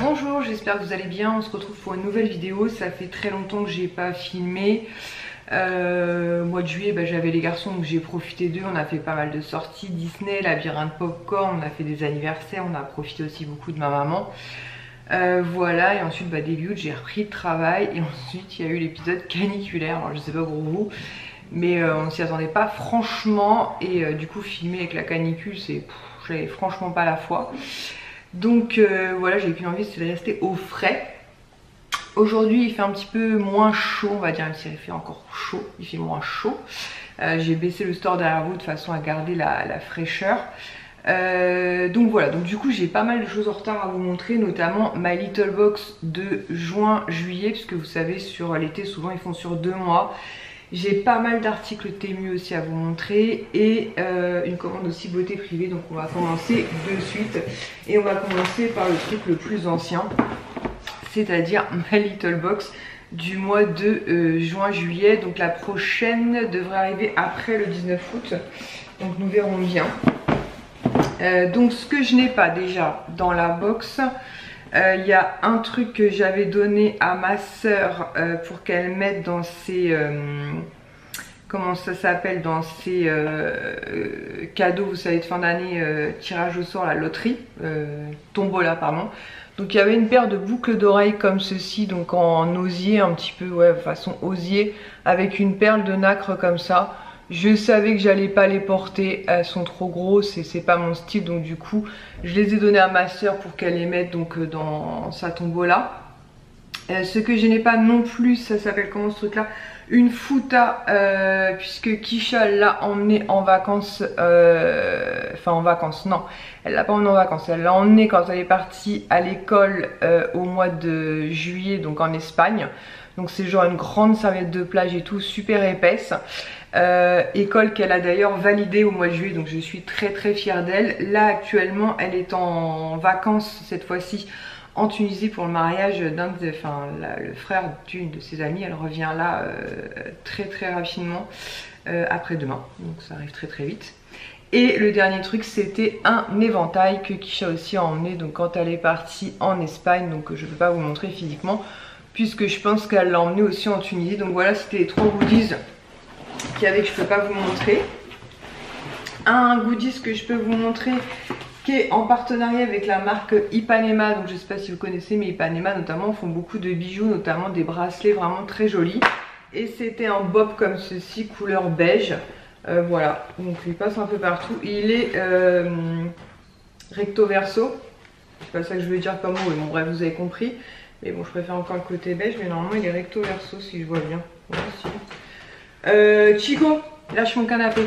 Bonjour, j'espère que vous allez bien. On se retrouve pour une nouvelle vidéo. Ça fait très longtemps que j'ai pas filmé. Mois de juillet, j'avais les garçons, donc j'ai profité d'eux. On a fait pas mal de sorties Disney, labyrinthe popcorn, on a fait des anniversaires, on a profité aussi beaucoup de ma maman. Voilà, et ensuite début août, j'ai repris le travail et ensuite il y a eu l'épisode caniculaire. Alors je sais pas pour vous, mais on s'y attendait pas franchement, et du coup filmer avec la canicule, j'avais franchement pas la foi. Donc voilà, j'ai qu'une envie, c'est de rester au frais. Aujourd'hui il fait un petit peu moins chaud, on va dire, même s'il fait encore chaud, il fait moins chaud. J'ai baissé le store derrière vous de façon à garder la fraîcheur. Donc voilà, donc du coup j'ai pas mal de choses en retard à vous montrer, notamment My Little Box de juin-juillet, puisque vous savez sur l'été souvent ils font sur 2 mois. J'ai pas mal d'articles Temu aussi à vous montrer et une commande aussi beauté privée, donc on va commencer de suite. Et on va commencer par le truc le plus ancien, c'est-à-dire My Little Box du mois de juin-juillet. Donc la prochaine devrait arriver après le 19 août, donc nous verrons bien. Donc ce que je n'ai pas déjà dans la box, il y a un truc que j'avais donné à ma soeur pour qu'elle mette dans ses comment ça s'appelle, dans ses cadeaux, vous savez, de fin d'année, tirage au sort, la loterie, tombola pardon. Donc il y avait une paire de boucles d'oreilles comme ceci, donc en osier un petit peu, ouais, façon osier, avec une perle de nacre comme ça. Je savais que j'allais pas les porter, elles sont trop grosses et c'est pas mon style, donc du coup je les ai données à ma soeur pour qu'elle les mette donc dans sa tombola. Ce que je n'ai pas non plus, ça s'appelle comment ce truc là, une fouta, puisque Kisha l'a emmené en vacances, enfin en vacances, non, elle l'a pas emmené en vacances, elle l'a emmené quand elle est partie à l'école au mois de juillet, donc en Espagne. Donc c'est genre une grande serviette de plage et tout, super épaisse. École qu'elle a d'ailleurs validée au mois de juillet, donc je suis très très fière d'elle. Là actuellement elle est en vacances cette fois-ci en Tunisie pour le mariage d'un de, le frère d'une de ses amies. Elle revient là très très rapidement après-demain, donc ça arrive très très vite. Et le dernier truc, c'était un éventail que Kisha aussi a emmené donc quand elle est partie en Espagne, donc je ne peux pas vous montrer physiquement puisque je pense qu'elle l'a emmené aussi en Tunisie. Donc voilà, c'était les 3 goodies qu'il y avait que je ne peux pas vous montrer. Un goodies que je peux vous montrer qui est en partenariat avec la marque Ipanema. Donc je ne sais pas si vous connaissez, mais Ipanema notamment font beaucoup de bijoux, notamment des bracelets vraiment très jolis. Et c'était un bob comme ceci, couleur beige. Voilà, donc il passe un peu partout. Il est recto verso. C'est pas ça que je veux dire comme mot, mais bon bref, vous avez compris. Mais bon, je préfère encore le côté beige, mais normalement il est recto verso si je vois bien. Voilà, si. Chico, lâche mon canapé.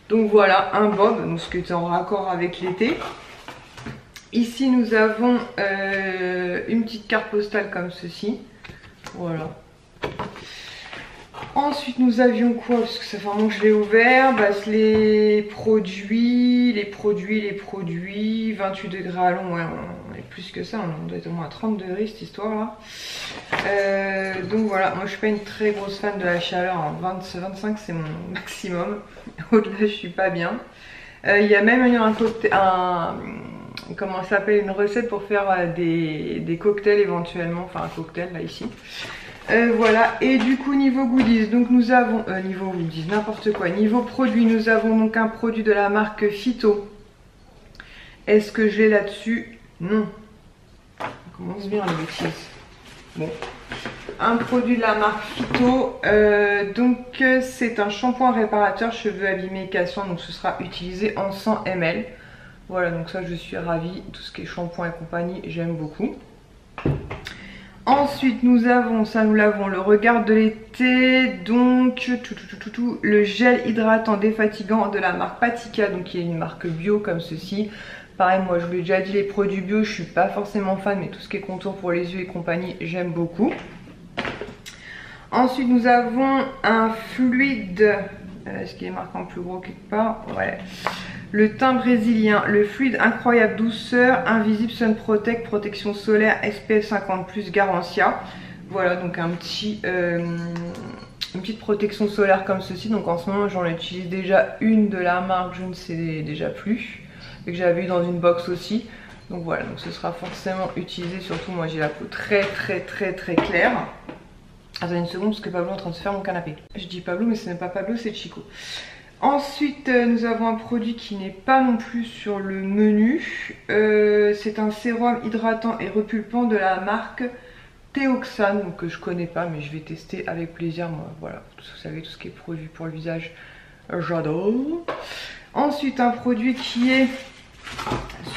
Donc voilà, un bob, donc ce qui est en raccord avec l'été. Ici nous avons une petite carte postale comme ceci. Voilà. Ensuite nous avions quoi, parce que ça fait un moment que je l'ai ouvert, les produits, 28 degrés à long, ouais, on est plus que ça, on doit être au moins à 30 degrés cette histoire là. Donc voilà, moi je suis pas une très grosse fan de la chaleur, hein. 25 c'est mon maximum, au-delà je suis pas bien. Il y a même comment ça s'appelle, une recette pour faire des cocktails éventuellement, enfin un cocktail là ici. Voilà, et du coup niveau goodies, donc nous avons, niveau goodies, n'importe quoi, niveau produit, nous avons donc un produit de la marque Phyto. Est-ce que j'ai là-dessus? Non. On commence bien les bêtises. Bon. Un produit de la marque Phyto, donc c'est un shampoing réparateur cheveux abîmés et cassants, donc ce sera utilisé en 100 ml. Voilà, donc ça je suis ravie, tout ce qui est shampoing et compagnie, j'aime beaucoup. Ensuite nous avons, ça nous l'avons, le regard de l'été, donc le gel hydratant défatigant de la marque Patika, donc qui est une marque bio comme ceci. Pareil, moi je vous l'ai déjà dit, les produits bio je suis pas forcément fan, mais tout ce qui est contour pour les yeux et compagnie j'aime beaucoup. Ensuite nous avons un fluide, est-ce qu'il est marqué en plus gros quelque part? Ouais. Le teint brésilien, le fluide incroyable douceur, invisible sun protect, protection solaire SPF 50+, Garantia. Voilà, donc une petite protection solaire comme ceci. Donc en ce moment j'en utilise déjà une de la marque, je ne sais déjà plus, et que j'avais eu dans une box aussi. Donc voilà, donc ce sera forcément utilisé, surtout moi j'ai la peau très claire. Attendez une seconde parce que Pablo est en train de se faire mon canapé. Je dis Pablo mais ce n'est pas Pablo, c'est Chico. Ensuite nous avons un produit qui n'est pas non plus sur le menu. C'est un sérum hydratant et repulpant de la marque Teoxane, donc que je connais pas mais je vais tester avec plaisir. Moi voilà, vous savez tout ce qui est produit pour le visage, j'adore. Ensuite un produit qui est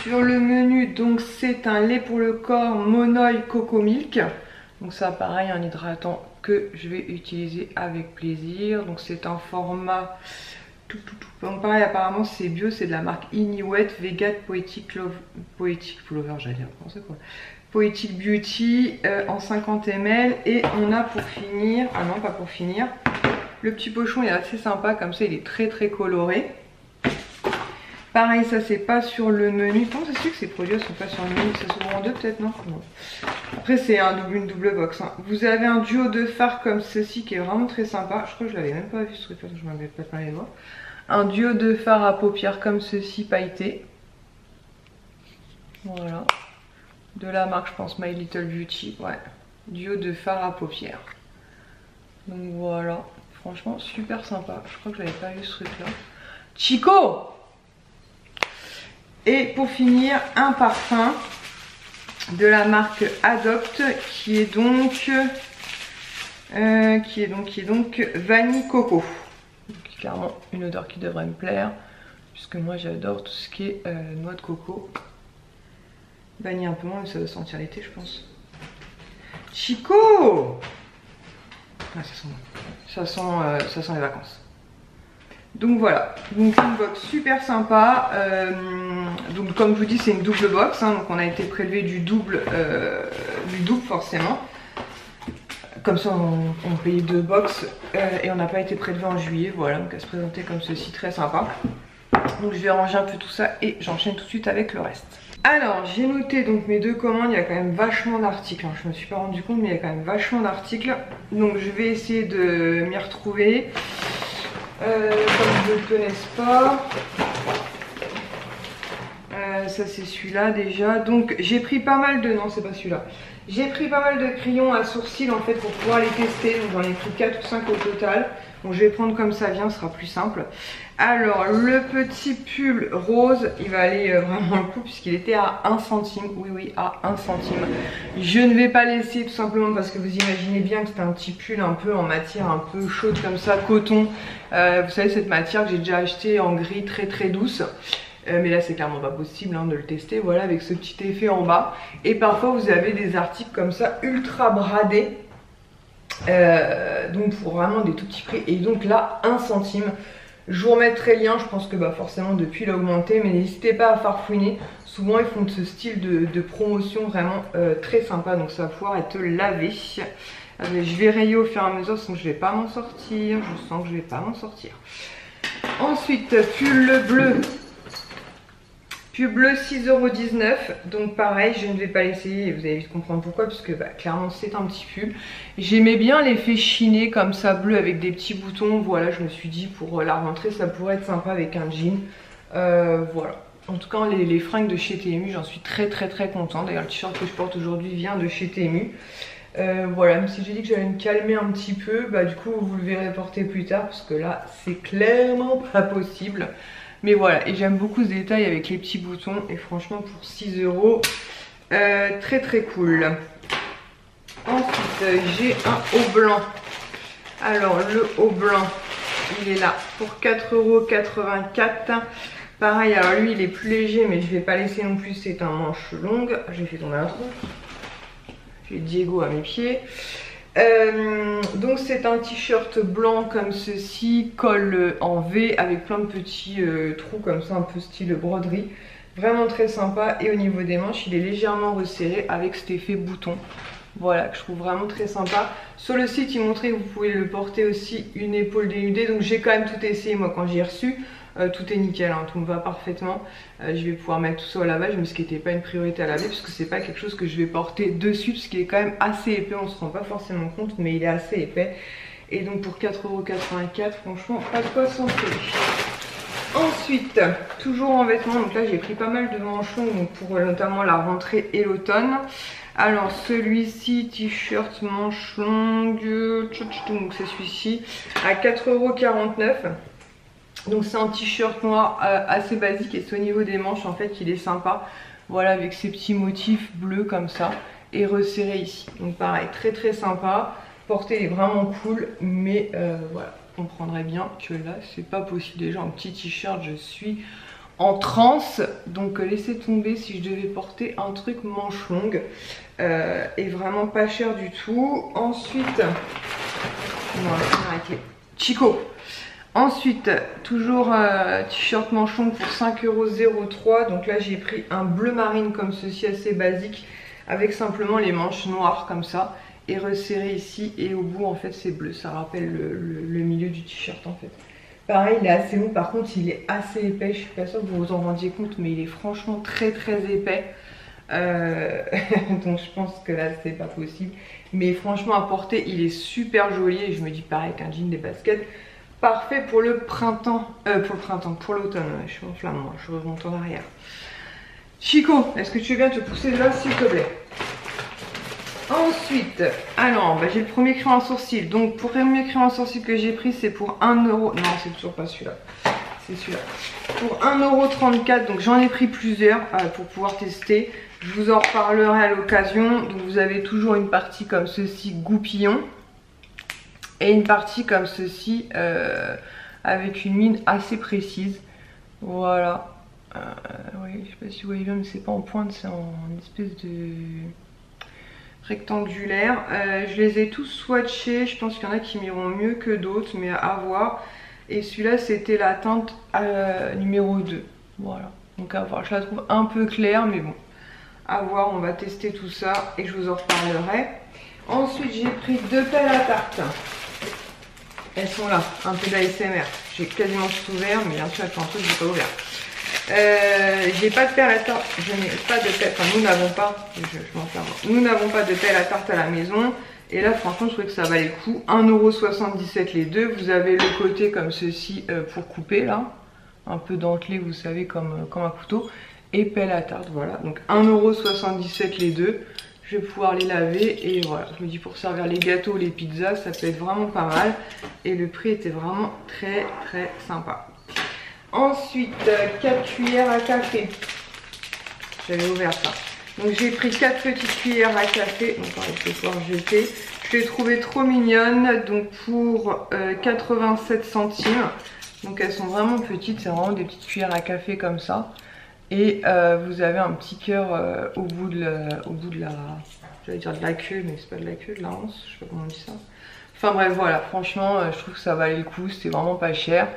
sur le menu, donc c'est un lait pour le corps Monoi Coco Milk. Donc ça pareil, un hydratant que je vais utiliser avec plaisir. Donc c'est un format donc pareil, apparemment c'est bio, c'est de la marque Inuit Vegan Poetic Lover, j'allais dire, c'est quoi, Poetic Beauty en 50 ml. Et on a pour finir, ah non pas pour finir, le petit pochon est assez sympa, comme ça il est très coloré. Pareil, ça c'est pas sur le menu. Comment ça se fait que ces produits sont pas sur le menu? Ça s'ouvre en deux peut-être, non? Non. Après c'est une double box. Hein. Vous avez un duo de fards comme ceci qui est vraiment très sympa. Je crois que je l'avais même pas vu ce truc là, je m'avais pas plein les doigts. Un duo de fards à paupières comme ceci pailleté. Voilà. De la marque je pense My Little Beauty. Ouais. Duo de fards à paupières. Donc voilà. Franchement super sympa. Je crois que j'avais pas vu ce truc là. Chico! Et pour finir, un parfum de la marque Adopt qui est donc Vanille Coco. Donc, clairement une odeur qui devrait me plaire puisque moi j'adore tout ce qui est noix de coco. Vanille un peu moins mais ça doit sentir l'été je pense. Chico! Ah, ça sent les vacances. Donc voilà, donc une box super sympa. Donc comme je vous dis c'est une double box, hein, donc on a été prélevé du double forcément. Comme ça on payait 2 box et on n'a pas été prélevé en juillet. Voilà, donc elle se présentait comme ceci, très sympa. Donc je vais ranger un peu tout ça et j'enchaîne tout de suite avec le reste. Alors j'ai noté donc mes 2 commandes, il y a quand même vachement d'articles, hein. Je me suis pas rendu compte mais il y a quand même vachement d'articles. Donc je vais essayer de m'y retrouver. Comme je ne le connaisse pas, ça c'est celui-là déjà. Donc j'ai pris pas mal de, non c'est pas celui-là, j'ai pris pas mal de crayons à sourcils en fait pour pouvoir les tester. Donc j'en ai pris 4 ou 5 au total. Bon je vais prendre comme ça vient, ce sera plus simple. Alors le petit pull rose, il va aller vraiment le coup puisqu'il était à 1 centime. Oui à 1 centime. Je ne vais pas l'essayer tout simplement parce que vous imaginez bien que c'est un petit pull un peu en matière un peu chaude comme ça, coton. Vous savez cette matière que j'ai déjà acheté en gris très douce. Mais là c'est clairement pas possible hein, de le tester, voilà, avec ce petit effet en bas. Et parfois vous avez des articles comme ça ultra bradés. Donc pour vraiment des tout petits prix. Et donc là 1 centime. Je vous remettrai le lien, je pense que forcément depuis il a augmenté, mais n'hésitez pas à farfouiner. Souvent ils font ce style de promotion vraiment très sympa, donc ça va pouvoir être lavé. Je vais rayer au fur et à mesure, sinon je vais pas m'en sortir, je sens que je vais pas m'en sortir. Ensuite, pull bleu 6,19 €, donc pareil je ne vais pas l'essayer et vous allez vite comprendre pourquoi, parce que clairement c'est un petit pull. J'aimais bien l'effet chiné comme ça bleu avec des petits boutons, voilà je me suis dit pour la rentrée ça pourrait être sympa avec un jean. Voilà, en tout cas les fringues de chez TMU j'en suis très contente. D'ailleurs le t-shirt que je porte aujourd'hui vient de chez TMU. Voilà, même si j'ai dit que j'allais me calmer un petit peu, du coup vous le verrez porter plus tard parce que là c'est clairement pas possible. Mais voilà, et j'aime beaucoup ce détail avec les petits boutons. Et franchement pour 6 €, très cool. Ensuite j'ai un haut blanc. Alors le haut blanc il est là pour 4,84 €. Pareil, alors lui il est plus léger mais je vais pas laisser non plus, c'est un manche longue. J'ai fait tomber un trou. J'ai Diego à mes pieds. Donc c'est un t-shirt blanc comme ceci, col en V avec plein de petits trous comme ça, un peu style broderie. Vraiment très sympa, et au niveau des manches il est légèrement resserré avec cet effet bouton. Voilà, que je trouve vraiment très sympa. Sur le site il montrait que vous pouvez le porter aussi une épaule dénudée, donc j'ai quand même tout essayé moi quand j'ai reçu. Tout est nickel, hein, tout me va parfaitement. Je vais pouvoir mettre tout ça au lavage, mais ce qui n'était pas une priorité à laver, parce que c'est pas quelque chose que je vais porter dessus, parce qu'il est quand même assez épais, on se rend pas forcément compte, mais il est assez épais. Et donc pour 4,84 €, franchement, pas de quoi s'en priver. Ensuite, toujours en vêtements, donc là j'ai pris pas mal de manches longues pour notamment la rentrée et l'automne. Alors celui-ci, t-shirt manche longue, donc c'est celui-ci, à 4,49 €. Donc c'est un t-shirt noir assez basique et c'est au niveau des manches en fait qu'il est sympa. Voilà, avec ces petits motifs bleus comme ça et resserré ici. Donc pareil, très très sympa. Porté est vraiment cool, mais voilà, vous comprendrez bien que là c'est pas possible. Déjà en petit t-shirt, je suis en transe. Donc laissez tomber si je devais porter un truc manche longue. Et vraiment pas cher du tout. Ensuite, voilà, arrêtez. Chico. Ensuite, toujours t-shirt manche longue pour 5,03 €. Donc là j'ai pris un bleu marine comme ceci, assez basique, avec simplement les manches noires comme ça et resserré ici, et au bout en fait c'est bleu, ça rappelle le milieu du t-shirt en fait. Pareil, il est assez long, par contre il est assez épais, je suis pas sûre que vous vous en rendiez compte, mais il est franchement très très épais. Donc je pense que là c'est pas possible, mais franchement à porter il est super joli, et je me dis pareil qu'un jean, des baskets, parfait pour le printemps, pour l'automne. Je suis en flamme, moi, je remonte en arrière. Chico, est-ce que tu veux bien te pousser de là s'il te plaît? Ensuite, alors j'ai le premier crayon à sourcil. Donc pour le premier crayon à sourcil que j'ai pris, c'est pour 1 €. Non, c'est toujours pas celui-là. C'est celui-là. Pour 1,34 €. Donc j'en ai pris plusieurs pour pouvoir tester. Je vous en reparlerai à l'occasion. Donc vous avez toujours une partie comme ceci, goupillon. Et une partie comme ceci, avec une mine assez précise. Voilà. Oui, je sais pas si vous voyez bien, mais c'est pas en pointe, c'est en espèce de rectangulaire. Je les ai tous swatchés, je pense qu'il y en a qui m'iront mieux que d'autres, mais à voir. Et celui-là c'était la teinte numéro 2. Voilà, donc à voir. Je la trouve un peu claire, mais bon, à voir, on va tester tout ça et je vous en reparlerai. Ensuite j'ai pris 2 pelles à tarte. Elles sont là, un peu d'ASMR. J'ai quasiment tout ouvert, mais bien sûr avec un truc je n'ai pas ouvert. J'ai pas de pelle à tarte, je n'ai pas de pelle, enfin nous n'avons pas, je m'en fais. Nous n'avons pas de pelle à tarte à la maison. Et là franchement je trouvais que ça valait le coup. 1,77 € les deux. Vous avez le côté comme ceci pour couper là, un peu dentelé, vous savez, comme un couteau. Et pelle à tarte, voilà. Donc 1,77 € les deux. Je vais pouvoir les laver et voilà, je me dis pour servir les gâteaux, les pizzas, ça peut être vraiment pas mal. Et le prix était vraiment très très sympa. Ensuite, 4 cuillères à café. J'avais ouvert ça. Donc j'ai pris 4 petites cuillères à café. Donc on va pouvoir jeter. Je l'ai trouvée trop mignonne. Donc pour 87 centimes. Donc elles sont vraiment petites. C'est vraiment des petites cuillères à café comme ça. Et vous avez un petit cœur au bout de la, j'allais dire de la queue, mais c'est pas de la queue, de la hanse, je sais pas comment on dit ça. Enfin bref, voilà, franchement, je trouve que ça valait le coup, c'était vraiment pas cher.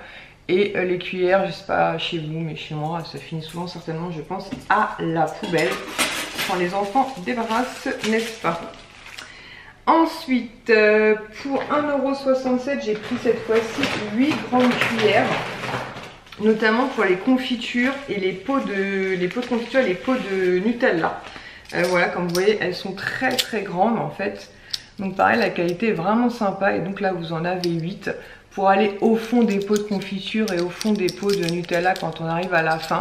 Et les cuillères, je sais pas chez vous, mais chez moi, ça finit souvent certainement, je pense, à la poubelle. Quand les enfants débarrassent, n'est-ce pas? Ensuite, pour 1,67 €, j'ai pris cette fois-ci 8 grandes cuillères. Notamment pour les confitures et les pots de confiture et les pots de Nutella. Voilà, comme vous voyez, elles sont très très grandes en fait. Donc pareil, la qualité est vraiment sympa. Et donc là, vous en avez 8 pour aller au fond des pots de confiture et au fond des pots de Nutella quand on arrive à la fin.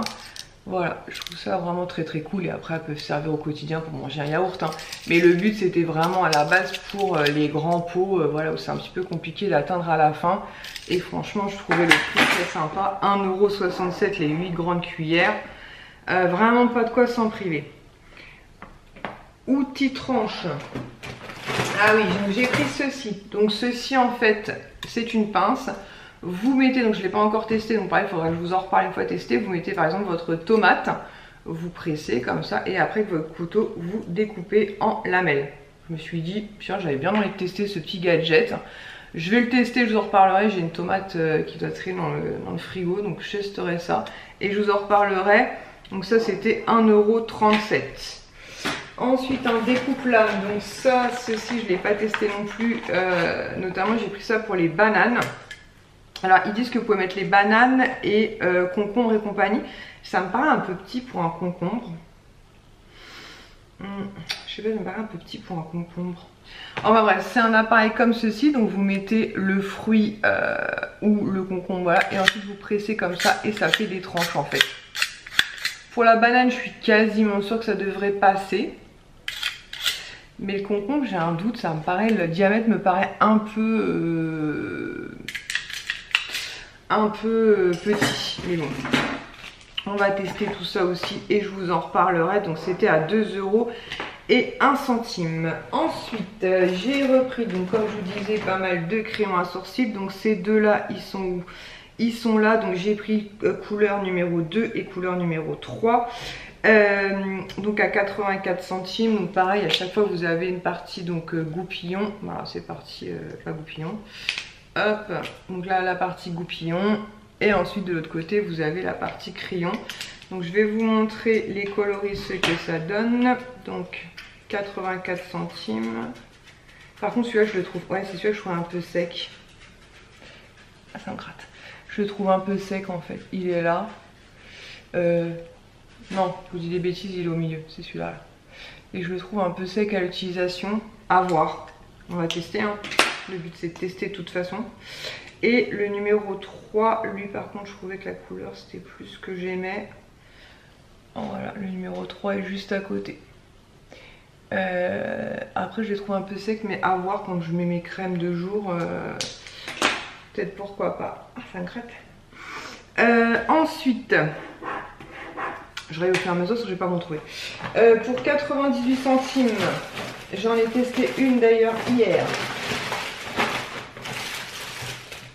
Voilà, je trouve ça vraiment très très cool. Et après, elles peuvent servir au quotidien pour manger un yaourt. Hein. Mais le but, c'était vraiment à la base pour les grands pots, voilà, où c'est un petit peu compliqué d'atteindre à la fin. Et franchement, je trouvais le prix très sympa. 1,67 € les 8 grandes cuillères. Vraiment pas de quoi s'en priver. Outils tranche. Ah oui, j'ai pris ceci. Donc ceci, en fait, c'est une pince. Vous mettez, donc je ne l'ai pas encore testé, donc pareil, il faudra que je vous en reparle une fois testé. Vous mettez par exemple votre tomate, vous pressez comme ça, et après avec votre couteau, vous découpez en lamelles. Je me suis dit, tiens, j'avais bien envie de tester ce petit gadget. Je vais le tester, je vous en reparlerai. J'ai une tomate qui doit traîner dans le frigo, donc je testerai ça. Et je vous en reparlerai. Donc ça, c'était 1,37 €. Ensuite, un découpe-lame. Donc ça, ceci, je ne l'ai pas testé non plus. Notamment, j'ai pris ça pour les bananes. Alors, ils disent que vous pouvez mettre les bananes et concombres et compagnie. Ça me paraît un peu petit pour un concombre. Je Je sais pas, ça me paraît un peu petit pour un concombre. Enfin bref, c'est un appareil comme ceci, donc vous mettez le fruit ou le concombre, voilà, et ensuite vous pressez comme ça et ça fait des tranches en fait. Pour la banane, je suis quasiment sûre que ça devrait passer. Mais le concombre, j'ai un doute, ça me paraît, le diamètre me paraît un peu petit. Mais bon, on va tester tout ça aussi et je vous en reparlerai. Donc c'était à 2 € et 1 centime. Ensuite, j'ai repris, donc comme je vous disais, pas mal de crayons à sourcils. Donc ces deux-là, ils sont où? Ils sont là. Donc j'ai pris couleur numéro 2 et couleur numéro 3. Donc à 84 centimes. Donc pareil, à chaque fois vous avez une partie donc goupillon. Voilà, c'est parti, pas goupillon. Hop, donc là la partie goupillon. Et ensuite de l'autre côté, vous avez la partie crayon. Donc je vais vous montrer les coloris, ce que ça donne. Donc 84 centimes. Par contre celui-là je le trouve, ouais c'est celui-là que je trouve un peu sec. Ah ça me gratte. Je le trouve un peu sec en fait. Il est là. Non, je vous dis des bêtises, il est au milieu. C'est celui-là. Là. Et je le trouve un peu sec à l'utilisation. À voir. On va tester. Hein. Le but c'est de tester de toute façon. Et le numéro 3, lui par contre je trouvais que la couleur c'était plus ce que j'aimais. Voilà, le numéro 3 est juste à côté. Après je les trouve un peu secs, mais à voir quand je mets mes crèmes de jour. Peut-être pourquoi pas. Ah, ça me gratte. Ensuite, je vais au fur et à mesure parce que je vais pas m'en trouver. Pour 98 centimes, j'en ai testé une d'ailleurs hier.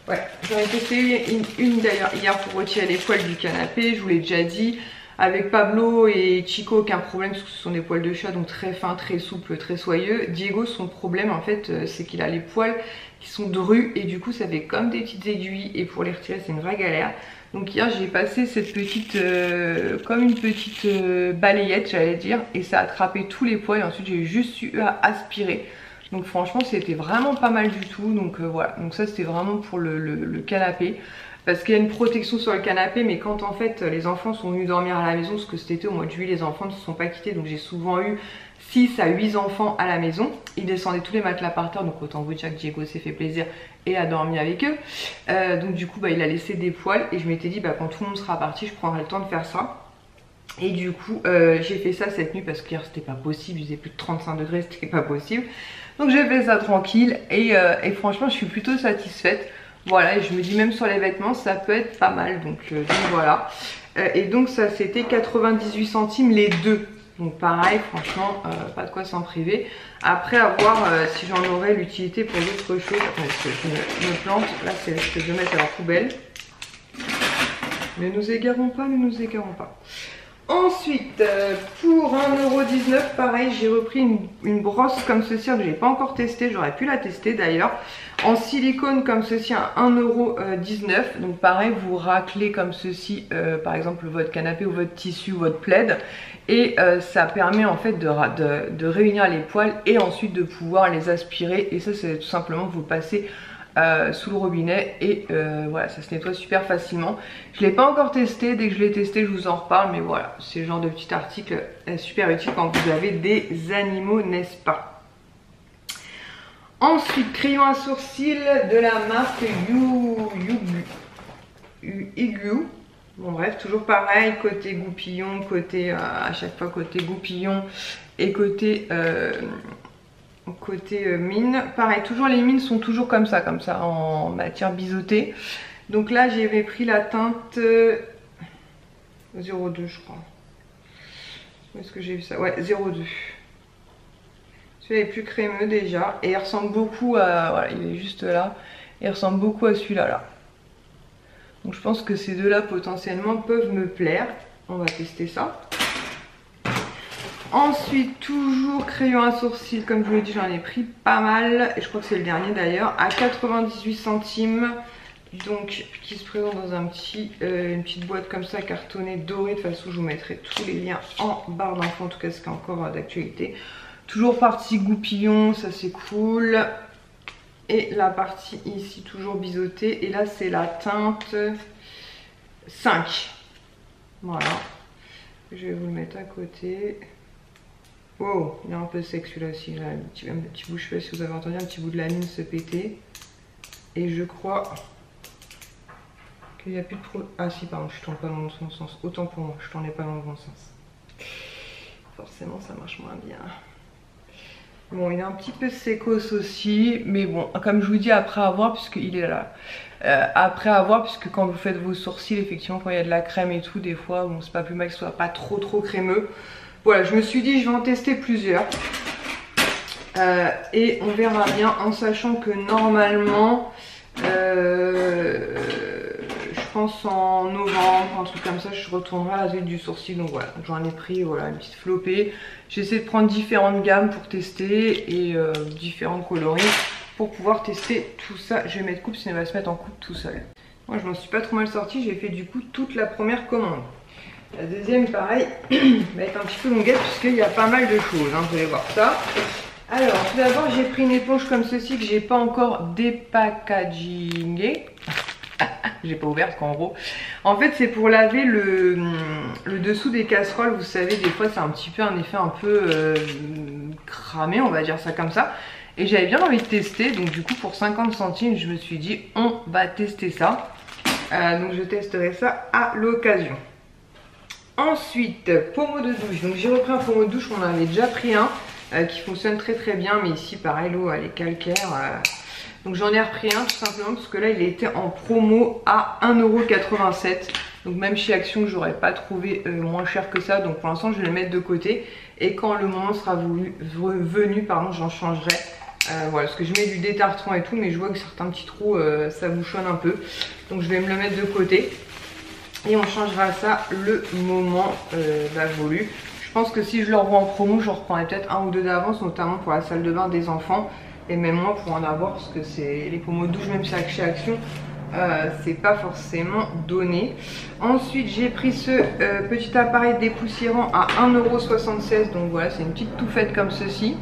Ouais, j'en ai testé une d'ailleurs hier pour retirer les poils du canapé, je vous l'ai déjà dit. Avec Pablo et Chico, aucun problème parce que ce sont des poils de chat, donc très fins, très souples, très soyeux. Diego, son problème en fait, c'est qu'il a les poils qui sont drus et du coup ça fait comme des petites aiguilles et pour les retirer c'est une vraie galère. Donc hier j'ai passé cette petite, comme une petite balayette j'allais dire, et ça a attrapé tous les poils et ensuite j'ai juste eu à aspirer. Donc franchement c'était vraiment pas mal du tout, donc voilà, donc ça c'était vraiment pour le canapé. Parce qu'il y a une protection sur le canapé, mais quand en fait les enfants sont venus dormir à la maison, parce que cet été au mois de juillet les enfants ne se sont pas quittés, donc j'ai souvent eu 6 à 8 enfants à la maison. Ils descendaient tous les matelas par terre, donc autant vous dire que Diego s'est fait plaisir et a dormi avec eux. Donc du coup bah, il a laissé des poils et je m'étais dit bah, quand tout le monde sera parti je prendrai le temps de faire ça. Et du coup j'ai fait ça cette nuit parce qu'hier c'était pas possible, il faisait plus de 35 degrés, c'était pas possible. Donc j'ai fait ça tranquille et franchement je suis plutôt satisfaite. Voilà, et je me dis même sur les vêtements ça peut être pas mal, donc voilà. Et donc ça c'était 98 centimes les deux. Donc pareil, franchement, pas de quoi s'en priver. Après à voir si j'en aurais l'utilité pour d'autres choses. Attendez, parce que je me plante, là c'est ce que je vais mettre à la poubelle. Ne nous égarons pas, ne nous égarons pas. Ensuite, pour 1,19 €, pareil, j'ai repris une brosse comme ceci, que je n'ai pas encore testée, j'aurais pu la tester d'ailleurs. En silicone comme ceci à 1,19 €. Donc pareil, vous raclez comme ceci, par exemple votre canapé ou votre tissu ou votre plaid. Et ça permet en fait de réunir les poils et ensuite de pouvoir les aspirer. Et ça c'est tout simplement vous passez sous le robinet et voilà, ça se nettoie super facilement. Je ne l'ai pas encore testé, dès que je l'ai testé je vous en reparle, mais voilà, c'est le genre de petit article super utile quand vous avez des animaux, n'est-ce pas? Ensuite, crayon à sourcils de la marque Igloo. Bon bref, toujours pareil, côté goupillon, côté à chaque fois côté goupillon et côté mine. Pareil, toujours les mines sont toujours comme ça en matière biseautée. Donc là j'avais pris la teinte 02 je crois. Où est-ce que j'ai vu ça? Ouais, 02. Celui-là est plus crémeux déjà et il ressemble beaucoup à, voilà, il est juste là, il ressemble beaucoup à celui-là là. Donc je pense que ces deux-là potentiellement peuvent me plaire. On va tester ça. Ensuite, toujours crayon à sourcils, comme je vous l'ai dit, j'en ai pris pas mal. Et je crois que c'est le dernier d'ailleurs, à 98 centimes. Donc, qui se présente dans un une petite boîte comme ça, cartonnée, dorée. De toute façon, je vous mettrai tous les liens en barre d'infos, en tout cas, ce qui est encore d'actualité. Toujours partie goupillon, ça c'est cool. Et la partie ici, toujours biseautée. Et là, c'est la teinte 5. Voilà. Je vais vous le mettre à côté. Wow, il est un peu sec celui-là aussi. Là, un petit bout, je sais pas si vous avez entendu, un petit bout de la mine se péter. Et je crois qu'il n'y a plus de pro... Ah si, pardon, je tourne pas dans le bon sens. Autant pour moi, je tournais pas dans le bon sens. Forcément, ça marche moins bien. Bon, il est un petit peu sécos aussi, mais bon, comme je vous dis, après avoir, puisqu'il est là. Après avoir, puisque quand vous faites vos sourcils, effectivement, quand il y a de la crème et tout, des fois, bon, c'est pas plus mal que ce soit pas trop crémeux. Voilà, je me suis dit, je vais en tester plusieurs. Et on verra bien, en sachant que normalement, je pense en novembre, un truc comme ça, je retournerai à la zone du sourcil. Donc voilà, j'en ai pris voilà, une petite flopée. J'essaie de prendre différentes gammes pour tester et différents coloris pour pouvoir tester tout ça. Je vais mettre coupe, sinon il va se mettre en coupe tout seul. Moi je m'en suis pas trop mal sortie, j'ai fait du coup toute la première commande. La deuxième pareil, va être un petit peu longuette puisqu'il y a pas mal de choses, hein, vous allez voir ça. Alors tout d'abord j'ai pris une éponge comme ceci que j'ai pas encore dépackagingée. J'ai pas ouvert parce qu'en gros, en fait c'est pour laver le dessous des casseroles. Vous savez, des fois c'est un petit peu un effet un peu cramé, on va dire ça comme ça. Et j'avais bien envie de tester, donc du coup pour 50 centimes je me suis dit on va tester ça. Donc je testerai ça à l'occasion. Ensuite, pommeau de douche. Donc j'ai repris un pommeau de douche, on en avait déjà pris un qui fonctionne très bien, mais ici pareil l'eau elle est calcaire. Donc j'en ai repris un tout simplement parce que là il était en promo à 1,87 €. Donc même chez Action j'aurais pas trouvé moins cher que ça. Donc pour l'instant je vais le mettre de côté. Et quand le moment sera venu, pardon, j'en changerai. Voilà, parce que je mets du détartrant et tout, mais je vois que certains petits trous ça bouchonne un peu. Donc je vais me le mettre de côté. Et on changera ça le moment voulu. Je pense que si je le revois en promo, je reprendrai peut-être un ou deux d'avance, notamment pour la salle de bain des enfants. Et même moi pour en avoir, parce que c'est les pommeaux de douche, même chez Action, c'est pas forcément donné. Ensuite j'ai pris ce petit appareil dépoussiérant à 1,76 €. Donc voilà, c'est une petite touffette comme ceci.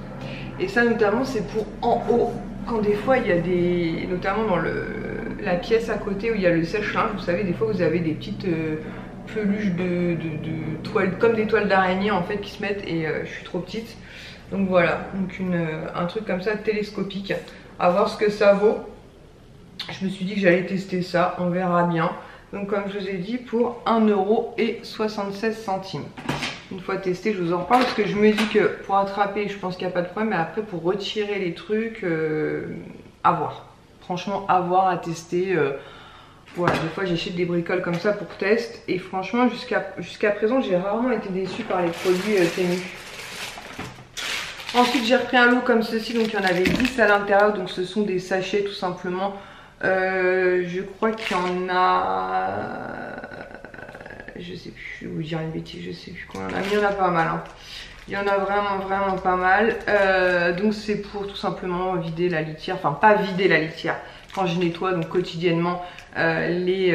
Et ça notamment c'est pour en haut, quand des fois il y a des, notamment dans la pièce à côté où il y a le sèche-linge, vous savez, des fois vous avez des petites peluches de toiles, comme des toiles d'araignée en fait qui se mettent, et je suis trop petite. Donc voilà, donc un truc comme ça télescopique, à voir ce que ça vaut. Je me suis dit que j'allais tester ça, on verra bien. Donc comme je vous ai dit, pour 1,76 €. Une fois testé, je vous en reparle, parce que je me dis que pour attraper, je pense qu'il n'y a pas de problème, mais après pour retirer les trucs, à voir. Franchement, à voir, à tester. Voilà, des fois j'achète des bricoles comme ça pour test, et franchement jusqu'à présent j'ai rarement été déçue par les produits Temu. Ensuite j'ai repris un lot comme ceci, donc il y en avait 10 à l'intérieur, donc ce sont des sachets tout simplement. Je crois qu'il y en a, je sais plus, je vais vous dire une bêtise, je sais plus combien il y en a, mais il y en a pas mal, hein. Il y en a vraiment pas mal. Donc c'est pour tout simplement vider la litière, enfin pas vider la litière, quand je nettoie donc quotidiennement les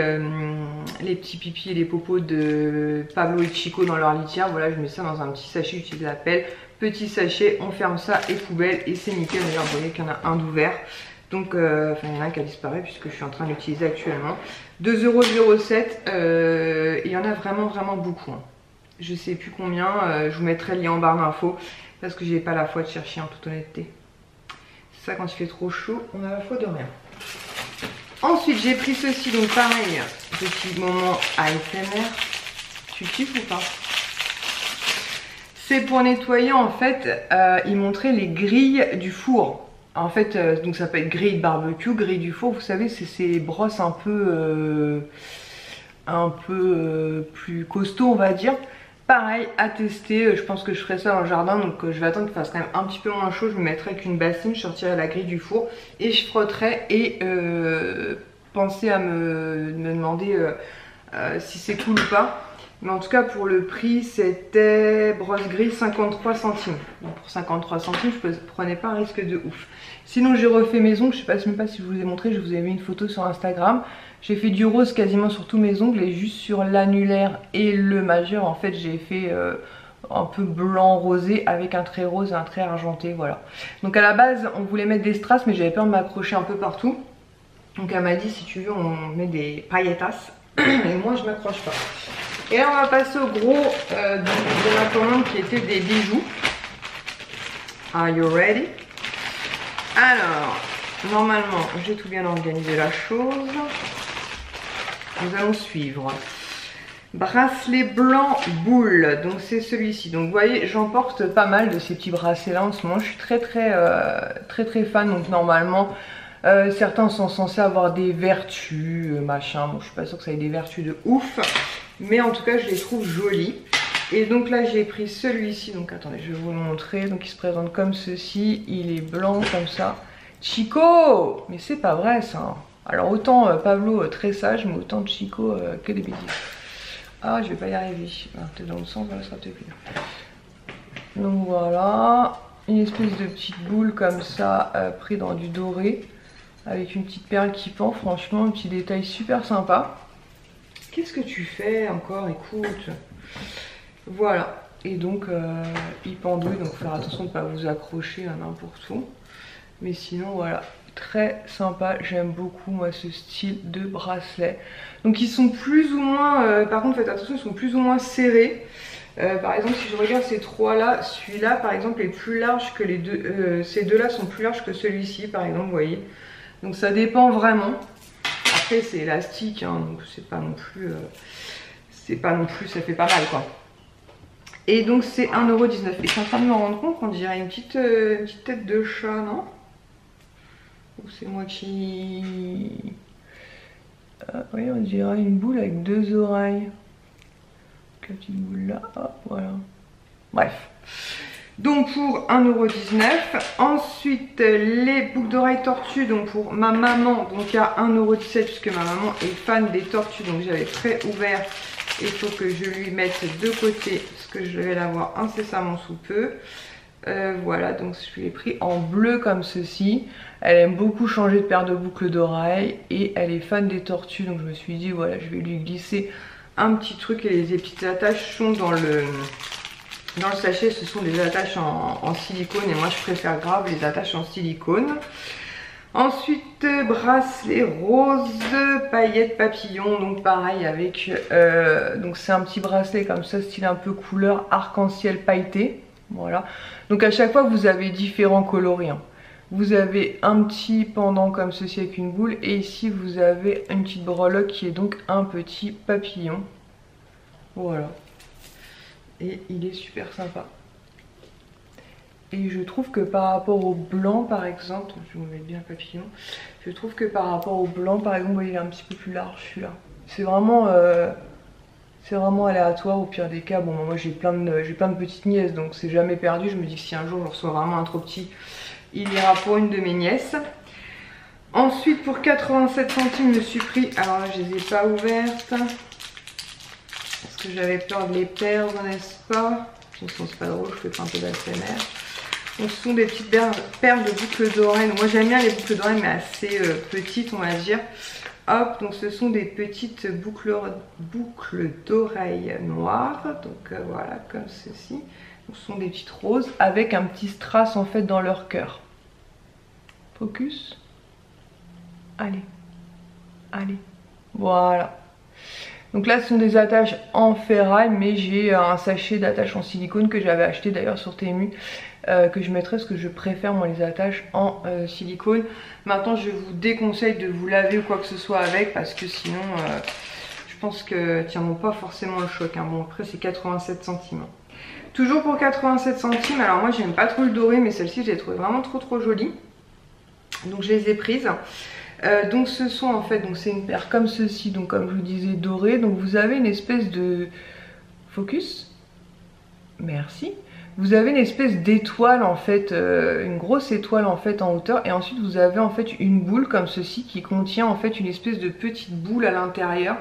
petits pipis et les popos de Pablo et Chico dans leur litière. Voilà, je mets ça dans un petit sachet, j'utilise la pelle, petit sachet, on ferme ça et poubelle, et c'est nickel. D'ailleurs vous voyez qu'il y en a un d'ouvert, donc enfin il y en a un qui a disparu puisque je suis en train de l'utiliser actuellement. 2,07 €, il y en a vraiment beaucoup, hein. Je sais plus combien, je vous mettrai le lien en barre d'infos, parce que j'ai pas la foi de chercher en toute honnêteté. C'est ça, quand il fait trop chaud, on a la foi de rien. Ensuite j'ai pris ceci, donc pareil, petit moment ASMR. Tu kiffes ou pas? C'est pour nettoyer en fait, il montrait les grilles du four. En fait, donc ça peut être grille de barbecue, grille du four, vous savez, c'est ces brosses un peu plus costaud on va dire. Pareil à tester, je pense que je ferai ça dans le jardin, donc je vais attendre qu'il fasse quand même un petit peu moins chaud. Je me mettrai avec une bassine, je sortirai la grille du four et je frotterai, et pensez à me demander si c'est cool ou pas. Mais en tout cas pour le prix c'était brosse grille 53 centimes. Donc pour 53 centimes je ne prenais pas un risque de ouf. Sinon j'ai refait mes ongles, je sais pas, même pas si je vous ai montré, je vous ai mis une photo sur Instagram. J'ai fait du rose quasiment sur tous mes ongles, et juste sur l'annulaire et le majeur en fait j'ai fait un peu blanc rosé avec un trait rose et un trait argenté, voilà. Donc à la base on voulait mettre des strass, mais j'avais peur de m'accrocher un peu partout. Donc elle m'a dit si tu veux on met des pailletas et moi je m'accroche pas. Et là on va passer au gros de ma commande qui était des bijoux. Are you ready? Alors, normalement, j'ai tout bien organisé la chose. Nous allons suivre. Bracelet blanc boule, donc c'est celui-ci. Donc vous voyez, j'emporte pas mal de ces petits bracelets là en ce moment. Je suis très fan. Donc normalement, certains sont censés avoir des vertus, machin. Bon, je suis pas sûre que ça ait des vertus de ouf, mais en tout cas, je les trouve jolis. Et donc là, j'ai pris celui-ci. Donc attendez, je vais vous le montrer. Donc il se présente comme ceci. Il est blanc comme ça. Chico, mais c'est pas vrai ça. Alors autant Pablo très sage, mais autant Chico que des bêtises. Ah, je vais pas y arriver. Ah, t'es dans le sens, ça sera peut-être pire. Donc voilà, une espèce de petite boule comme ça, pris dans du doré, avec une petite perle qui pend. Franchement, un petit détail super sympa. Qu'est-ce que tu fais encore? Écoute. Voilà. Et donc, il pendouille, donc faire attention de ne pas vous accrocher à n'importe où. Mais sinon, voilà. Très sympa, j'aime beaucoup moi ce style de bracelet. Donc ils sont plus ou moins, par contre faites attention, ils sont plus ou moins serrés. Par exemple si je regarde ces trois là, celui-là par exemple est plus large que les deux, ces deux là sont plus larges que celui-ci par exemple, vous voyez. Donc ça dépend vraiment. Après c'est élastique, hein, donc c'est pas non plus, ça fait pas mal quoi. Et donc c'est 1,19 €. Et je suis en train de me rendre compte qu'on dirait une petite tête de chat, non? Ou c'est moi qui... oui, on dirait une boule avec deux oreilles. La petite boule là, hop, voilà. Bref. Donc pour 1,19 €. Ensuite, les boucles d'oreilles tortues, donc pour ma maman, donc à 1,17 € puisque ma maman est fan des tortues. Donc j'avais très ouvert. Il faut que je lui mette de côté parce que je vais l'avoir incessamment sous peu. Voilà, donc je l'ai pris en bleu comme ceci. Elle aime beaucoup changer de paire de boucles d'oreilles et elle est fan des tortues, donc je me suis dit voilà, je vais lui glisser un petit truc. Et les petites attaches sont dans le sachet, ce sont des attaches en silicone et moi je préfère grave les attaches en silicone. Ensuite, bracelet rose, paillettes papillons, donc pareil avec, donc c'est un petit bracelet comme ça, style un peu couleur arc-en-ciel pailleté. Voilà, donc à chaque fois vous avez différents coloris, hein. Vous avez un petit pendant comme ceci avec une boule et ici vous avez une petite breloque qui est donc un petit papillon. Voilà, et il est super sympa. Et je trouve que par rapport au blanc par exemple, je vais vous mettre bien le papillon, je trouve que par rapport au blanc par exemple, vous voyez il est un petit peu plus large celui-là. C'est vraiment aléatoire au pire des cas. Bon moi j'ai plein de petites nièces donc c'est jamais perdu. Je me dis que si un jour je reçois vraiment un trop petit, il ira pour une de mes nièces. Ensuite pour 87 centimes je me suis pris, alors là je les ai pas ouvertes parce que j'avais peur de les perdre, n'est-ce pas? De toute façon c'est pas drôle, je fais pas un peu d'ASMR. Donc ce sont des petites paires de boucles d'oreilles. Moi j'aime bien les boucles d'oreilles mais assez petites on va dire. Hop, donc ce sont des petites boucles d'oreilles noires. Donc voilà, comme ceci. Donc, ce sont des petites roses avec un petit strass en fait dans leur cœur. Focus. Allez. Allez. Voilà. Donc là ce sont des attaches en ferraille, mais j'ai un sachet d'attaches en silicone que j'avais acheté d'ailleurs sur Temu, que je mettrai parce que je préfère moi les attaches en silicone. Maintenant je vous déconseille de vous laver ou quoi que ce soit avec parce que sinon je pense que tiendront pas forcément le choc, hein. Bon après c'est 87 centimes. Toujours pour 87 centimes, alors moi j'aime pas trop le doré mais celle-ci je l'ai trouvée vraiment trop jolie. Donc je les ai prises. Donc ce sont en fait, donc c'est une paire comme ceci, donc comme je vous disais dorée. Donc vous avez une espèce de focus, merci. Vous avez une espèce d'étoile en fait, une grosse étoile en fait en hauteur. Et ensuite vous avez en fait une boule comme ceci qui contient en fait une espèce de petite boule à l'intérieur.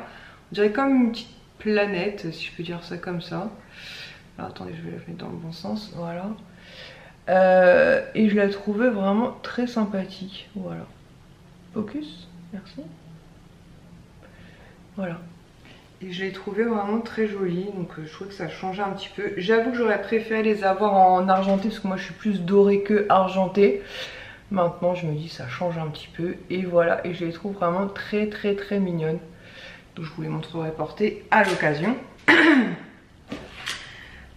On dirait comme une petite planète, si je peux dire ça comme ça. Alors attendez, je vais la mettre dans le bon sens, voilà. Et je la trouvais vraiment très sympathique, voilà. Focus, merci. Voilà. Et je l'ai trouvé vraiment très jolie, donc je trouve que ça changeait un petit peu. J'avoue que j'aurais préféré les avoir en argenté, parce que moi je suis plus dorée que argentée. Maintenant je me dis ça change un petit peu, et voilà. Et je les trouve vraiment très mignonnes. Donc je vous les montrerai portées à l'occasion.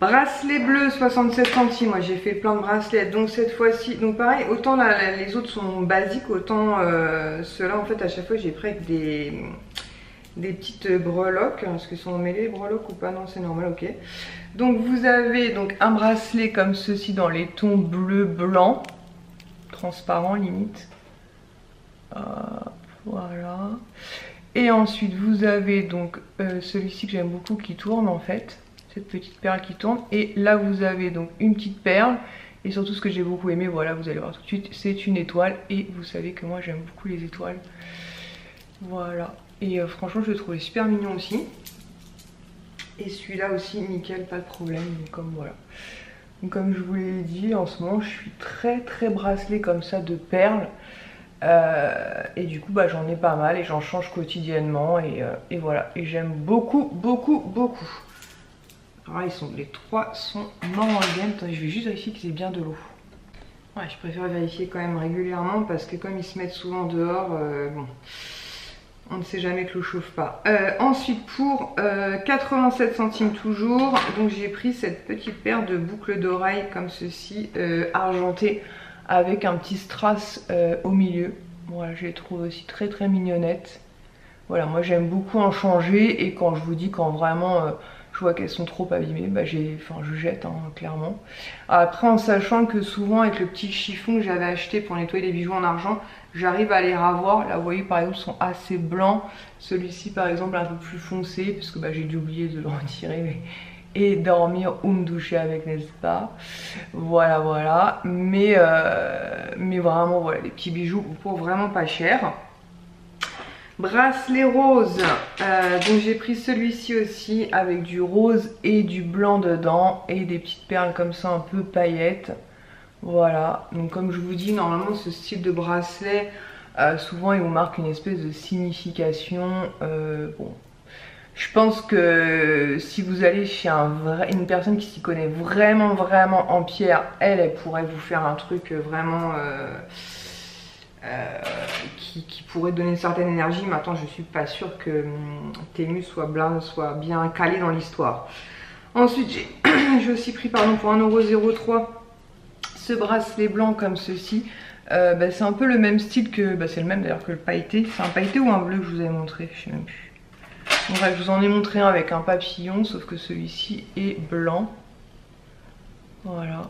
Bracelet bleu 67 centimes, moi j'ai fait plein de bracelets, donc cette fois-ci, donc pareil, autant les autres sont basiques, autant ceux-là en fait à chaque fois j'ai pris avec des petites breloques. Est-ce qu'ils sont emmêlés les breloques ou pas? Non, c'est normal, ok. Donc vous avez donc un bracelet comme ceci dans les tons bleu blanc, transparent limite. Voilà. Et ensuite vous avez donc celui-ci que j'aime beaucoup qui tourne en fait. Cette petite perle qui tourne. Et là vous avez donc une petite perle. Et surtout ce que j'ai beaucoup aimé, voilà, vous allez voir tout de suite, c'est une étoile. Et vous savez que moi j'aime beaucoup les étoiles. Voilà. Et franchement je le trouvais super mignon aussi. Et celui-là aussi nickel, pas de problème. Donc comme voilà. Donc comme je vous l'ai dit, en ce moment je suis très bracelet comme ça de perles. Et du coup bah, j'en ai pas mal et j'en change quotidiennement. Et voilà. Et j'aime beaucoup. Alors là, les trois sont morts en game. Attendez, je vais juste vérifier qu'ils aient bien de l'eau. Ouais, je préfère vérifier quand même régulièrement parce que comme ils se mettent souvent dehors, bon, on ne sait jamais que l'eau chauffe pas. Ensuite, pour 87 centimes toujours, donc j'ai pris cette petite paire de boucles d'oreilles comme ceci, argentées, avec un petit strass au milieu. Voilà, je les trouve aussi très mignonnettes. Voilà, moi j'aime beaucoup en changer et quand je vous dis quand vraiment je vois qu'elles sont trop abîmées, bah je jette hein, clairement. Après en sachant que souvent avec le petit chiffon que j'avais acheté pour nettoyer les bijoux en argent, j'arrive à les ravoir. Là vous voyez par exemple sont assez blancs. Celui-ci par exemple un peu plus foncé parce que bah, j'ai dû oublier de le retirer et dormir ou me doucher avec, n'est-ce pas? Voilà. Mais vraiment voilà, les petits bijoux pour vraiment pas cher. Bracelet rose, donc j'ai pris celui-ci aussi avec du rose et du blanc dedans et des petites perles comme ça un peu paillettes. Voilà, donc comme je vous dis, normalement ce style de bracelet, souvent il vous marque une espèce de signification. Bon, je pense que si vous allez chez une personne qui s'y connaît vraiment en pierre, elle pourrait vous faire un truc vraiment... qui pourrait donner une certaine énergie. Maintenant je suis pas sûre que Temu soit bien calé dans l'histoire. Ensuite j'ai aussi pris pardon pour 1,03€ ce bracelet blanc comme ceci. Bah, c'est un peu le même style que, bah, c'est le même d'ailleurs que le pailleté. C'est un pailleté ou un bleu que je vous avais montré, je sais même plus. Bon, bref, je vous en ai montré un avec un papillon, sauf que celui-ci est blanc. Voilà.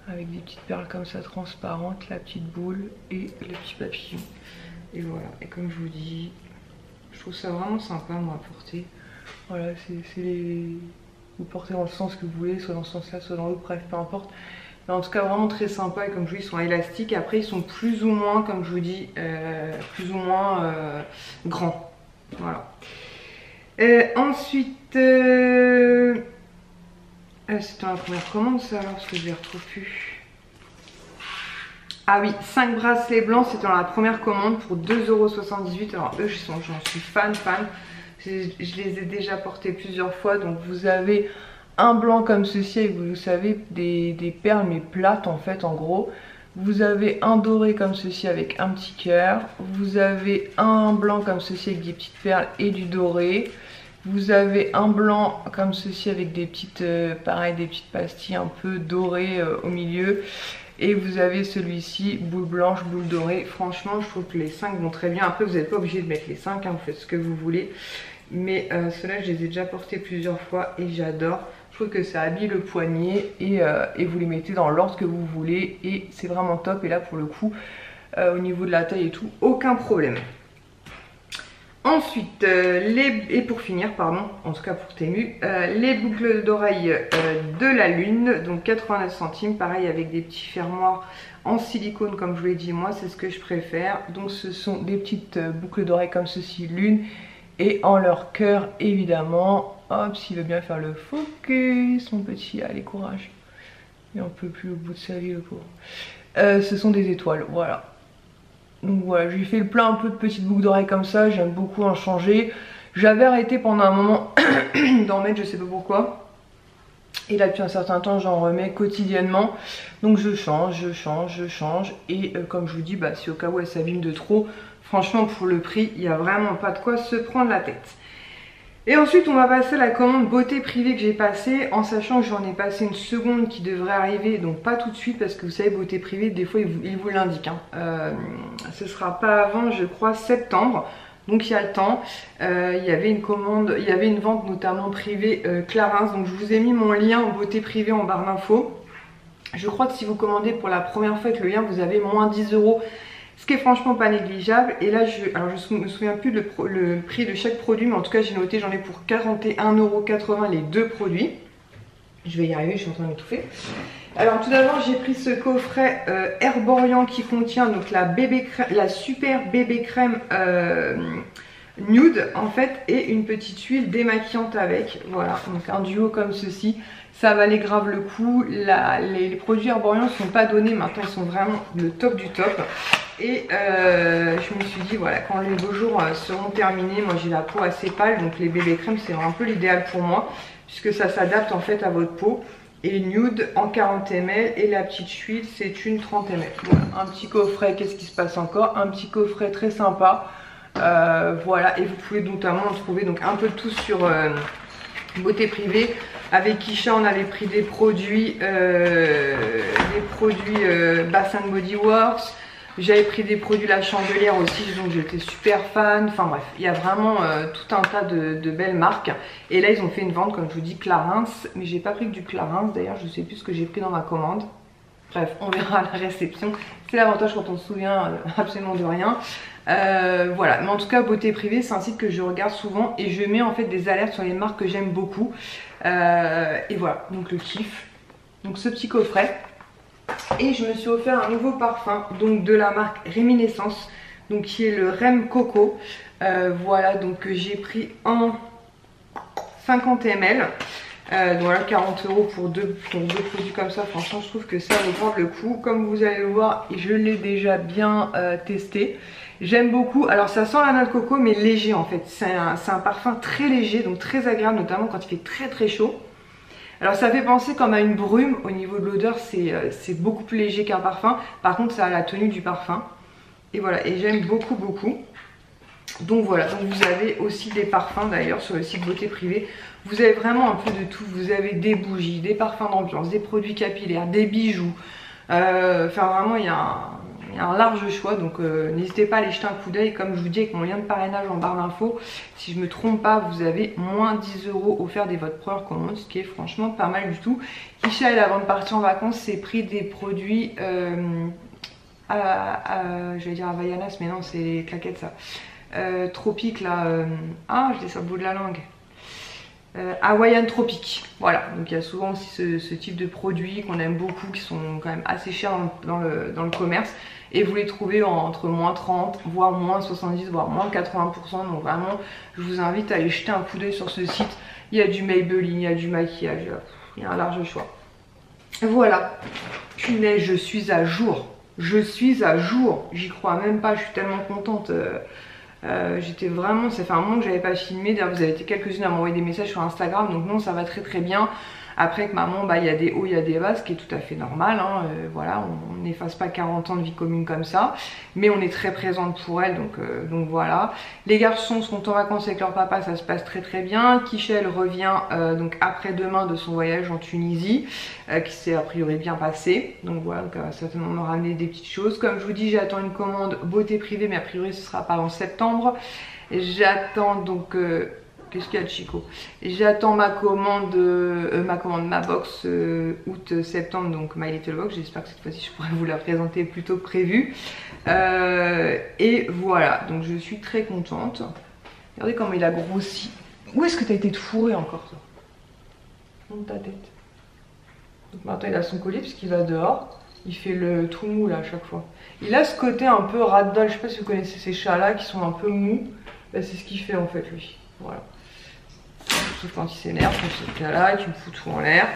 Avec des petites perles comme ça transparentes, la petite boule et le petit papillon. Et voilà, et comme je vous dis, je trouve ça vraiment sympa moi à porter. Voilà, vous portez dans le sens que vous voulez, soit dans ce sens là, soit dans l'autre, bref, peu importe. Mais en tout cas vraiment très sympa et comme je vous dis, ils sont élastiques. Après ils sont plus ou moins, comme je vous dis, plus ou moins grands. Voilà. Ensuite... c'était dans la première commande ça alors parce que je les retrouve plus. Ah oui, 5 bracelets blancs, c'était dans la première commande pour 2,78 €. Alors eux j'en suis fan. Je les ai déjà portés plusieurs fois. Donc vous avez un blanc comme ceci avec vous savez des perles mais plates en fait en gros. Vous avez un doré comme ceci avec un petit cœur. Vous avez un blanc comme ceci avec des petites perles et du doré. Vous avez un blanc comme ceci avec des petites, pareil, des petites pastilles un peu dorées au milieu. Et vous avez celui-ci, boule blanche, boule dorée. Franchement, je trouve que les 5 vont très bien. Après, vous n'êtes pas obligé de mettre les 5, hein, vous faites ce que vous voulez. Mais ceux-là, je les ai déjà portés plusieurs fois et j'adore. Je trouve que ça habille le poignet et vous les mettez dans l'ordre que vous voulez. Et c'est vraiment top. Et là, pour le coup, au niveau de la taille et tout, aucun problème. Ensuite, et pour finir, pardon, en tout cas pour Temu, les boucles d'oreilles de la lune, donc 89 centimes, pareil avec des petits fermoirs en silicone comme je vous l'ai dit, moi c'est ce que je préfère. Donc ce sont des petites boucles d'oreilles comme ceci, lune, et en leur cœur évidemment. Hop, s'il veut bien faire le focus, mon petit, allez courage. Il n'en peut plus au bout de sa vie le pauvre. Ce sont des étoiles, voilà. Donc voilà, j'ai fait le plein un peu de petites boucles d'oreilles comme ça, j'aime beaucoup en changer. J'avais arrêté pendant un moment d'en mettre, je sais pas pourquoi. Et là depuis un certain temps j'en remets quotidiennement. Donc je change. Et comme je vous dis, bah, si au cas où elle s'abîme de trop, franchement pour le prix, il n'y a vraiment pas de quoi se prendre la tête. Et ensuite on va passer à la commande beauté privée que j'ai passée, en sachant que j'en ai passé une seconde qui devrait arriver, donc pas tout de suite parce que vous savez beauté privée des fois il vous l'indique, hein. Ce sera pas avant je crois septembre, donc il y a le temps. Il y avait une commande, il y avait une vente notamment privée Clarins, donc je vous ai mis mon lien beauté privée en barre d'infos. Je crois que si vous commandez pour la première fois avec le lien vous avez moins 10 €. Ce qui est franchement pas négligeable. Et là, alors je me souviens plus le prix de chaque produit, mais en tout cas j'ai noté, j'en ai pour 41,80 € les deux produits. Je vais y arriver, je suis en train de m'étouffer. Alors tout d'abord j'ai pris ce coffret Herborian qui contient donc la super bébé crème nude en fait, et une petite huile démaquillante avec. Voilà, donc un duo comme ceci. Ça valait grave le coup. Les produits Herborian ne sont pas donnés, maintenant ils sont vraiment le top du top. Et je me suis dit voilà, quand les beaux jours seront terminés, moi j'ai la peau assez pâle, donc les bébés crèmes c'est un peu l'idéal pour moi, puisque ça s'adapte en fait à votre peau. Et nude en 40 ml et la petite huile c'est une 30 ml. Voilà, un petit coffret, qu'est-ce qui se passe encore? Un petit coffret très sympa. Voilà, et vous pouvez notamment en trouver donc un peu tout sur beauté privée. Avec Kisha on avait pris des produits Bath & Body Works. J'avais pris des produits La Chandelière aussi, donc j'étais super fan. Enfin bref, il y a vraiment tout un tas de belles marques. Et là ils ont fait une vente comme je vous dis Clarins, mais j'ai pas pris que du Clarins d'ailleurs, je sais plus ce que j'ai pris dans ma commande. Bref, on verra à la réception. C'est l'avantage quand on se souvient absolument de rien. Voilà, mais en tout cas beauté privée c'est un site que je regarde souvent et je mets en fait des alertes sur les marques que j'aime beaucoup. Et voilà, donc le kiff. Donc ce petit coffret. Et je me suis offert un nouveau parfum, donc de la marque Réminiscence, donc qui est le Rem Coco. Voilà, donc j'ai pris en 50 ml. Donc voilà, 40 € pour deux produits comme ça. Franchement je trouve que ça vaut vraiment le coup. Comme vous allez le voir, je l'ai déjà bien testé. J'aime beaucoup. Alors ça sent la noix de coco mais léger en fait. C'est un parfum très léger, donc très agréable, notamment quand il fait très chaud. Alors ça fait penser comme à une brume. Au niveau de l'odeur c'est beaucoup plus léger qu'un parfum. Par contre ça a la tenue du parfum. Et voilà, et j'aime beaucoup. Donc voilà, donc vous avez aussi des parfums d'ailleurs sur le site beauté privée. Vous avez vraiment un peu de tout. Vous avez des bougies, des parfums d'ambiance, des produits capillaires, des bijoux. Enfin vraiment il y a un large choix, donc n'hésitez pas à aller jeter un coup d'œil. Comme je vous dis, avec mon lien de parrainage en barre d'infos, si je me trompe pas, vous avez moins 10 € offerts dès votre première commande, ce qui est franchement pas mal du tout. Kisha, elle, avant de partir en vacances, s'est pris des produits je vais dire Havaianas, mais non, c'est les claquettes ça. Tropique là, je dis ça au bout de la langue. Hawaiian Tropique, voilà, donc il y a souvent aussi ce type de produits qu'on aime beaucoup, qui sont quand même assez chers dans le commerce, et vous les trouvez entre moins 30 voire moins 70 voire moins 80%. Donc vraiment je vous invite à aller jeter un coup d'œil sur ce site. Il y a du Maybelline, il y a du maquillage, il y a un large choix. Voilà, punaise, je suis à jour, j'y crois même pas, je suis tellement contente. J'étais vraiment, ça fait un moment que j'avais pas filmé. D'ailleurs vous avez été quelques-unes à m'envoyer des messages sur Instagram, donc non, ça va très bien. Après avec maman, il y a des hauts, il y a des bas, ce qui est tout à fait normal, hein. Voilà, on n'efface pas 40 ans de vie commune comme ça, mais on est très présente pour elle, donc voilà. Les garçons sont en vacances avec leur papa, ça se passe très bien. Kichel revient donc après-demain de son voyage en Tunisie, qui s'est a priori bien passé, donc voilà, donc elle va certainement me ramener des petites choses. Comme je vous dis, j'attends une commande beauté privée, mais a priori ce sera pas en septembre. J'attends donc qu'est-ce qu'il y a de Chico? J'attends ma commande, ma box août-septembre, donc My Little Box. J'espère que cette fois-ci je pourrai vous la présenter plus tôt que prévu. Et voilà, donc je suis très contente. Regardez comment il a grossi. Où est-ce que tu as été fourré encore toi? Monte ta tête. Donc maintenant il a son collier puisqu'il va dehors. Il fait le tout mou là à chaque fois. Il a ce côté un peu ragdoll. Je sais pas si vous connaissez ces chats là qui sont un peu mous. Bah, c'est ce qu'il fait en fait lui. Voilà. Sauf quand il s'énerve, quand c'est là, tu me fous tout en l'air.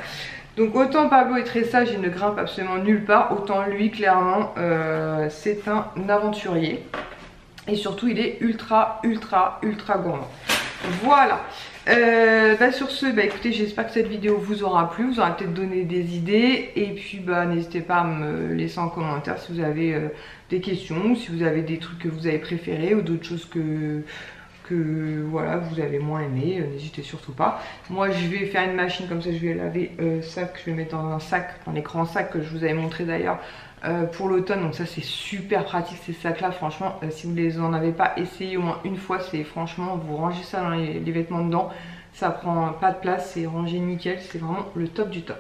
Donc autant Pablo est très sage, il ne grimpe absolument nulle part, autant lui clairement c'est un aventurier. Et surtout il est ultra gourmand. Voilà. Sur ce, écoutez, j'espère que cette vidéo vous aura plu, vous aura peut-être donné des idées. Et puis n'hésitez pas à me laisser en commentaire si vous avez des questions, si vous avez des trucs que vous avez préférés ou d'autres choses que que voilà, vous avez moins aimé, n'hésitez surtout pas. Moi je vais faire une machine comme ça, je vais laver ça, que je vais mettre dans un sac, dans les grands sacs que je vous avais montré d'ailleurs pour l'automne. Donc ça c'est super pratique ces sacs là, franchement si vous les en avez pas essayé au moins une fois, c'est franchement, vous rangez ça dans les vêtements dedans, ça prend pas de place, c'est rangé nickel, c'est vraiment le top du top.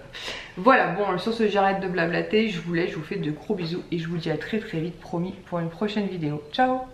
Voilà, bon sur ce j'arrête de blablater, je vous laisse, je vous fais de gros bisous et je vous dis à très vite, promis, pour une prochaine vidéo. Ciao.